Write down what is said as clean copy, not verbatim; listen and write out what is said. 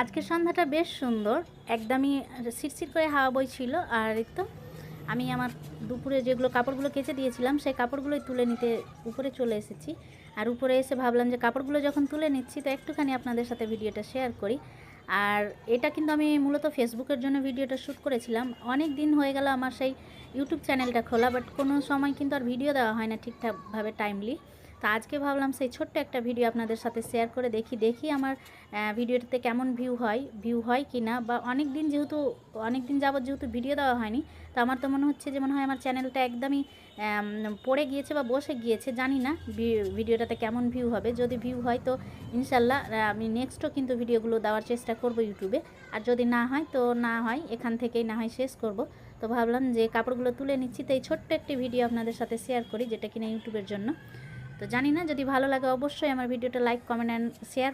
আজকের সন্ধ্যাটা বেশ সুন্দর, একদমই শিরশির করে হাওয়া বইছিল। আর এই তো আমি আমার দুপুরে যেগুলো কাপড়গুলো কেচে দিয়েছিলাম সেই কাপড়গুলোই তুলে নিতে উপরে চলে এসেছি। আর উপরে এসে ভাবলাম যে কাপড়গুলো যখন তুলে নিচ্ছি তো একটুখানি আপনাদের সাথে ভিডিওটা শেয়ার করি। আর এটা কিন্তু আমি মূলত ফেসবুকের জন্য ভিডিওটা শ্যুট করেছিলাম। অনেক দিন হয়ে গেল আমার সেই ইউটিউব চ্যানেলটা খোলা, বাট কোনো সময় কিন্তু আর ভিডিও দেওয়া হয় না ঠিকঠাকভাবে টাইমলি। তো আজকে ভাবলাম সেই ছোট্ট একটা ভিডিও আপনাদের সাথে শেয়ার করে দেখি আমার ভিডিওটাতে কেমন ভিউ হয় কি না। বা অনেক দিন যাবত যেহেতু ভিডিও দেওয়া হয়নি, তো আমার তো মনে হচ্ছে যে মনে হয় আমার চ্যানেলটা একদমই পড়ে গিয়েছে বা বসে গিয়েছে। জানি না ভিডিওটাতে কেমন ভিউ হবে। যদি ভিউ হয় তো ইনশাল্লাহ আমি নেক্সটও কিন্তু ভিডিওগুলো দেওয়ার চেষ্টা করব ইউটিউবে। আর যদি না হয় তো না হয়, এখান থেকেই না হয় শেষ করব। তো ভাবলাম যে কাপড়গুলো তুলে নিচ্ছি, তো এই ছোট্ট একটি ভিডিও আপনাদের সাথে শেয়ার করি, যেটা কিনা ইউটিউবের জন্য। তো জানি না, যদি ভালো লাগে অবশ্যই আমার ভিডিওটা লাইক, কমেন্ট অ্যান্ড শেয়ার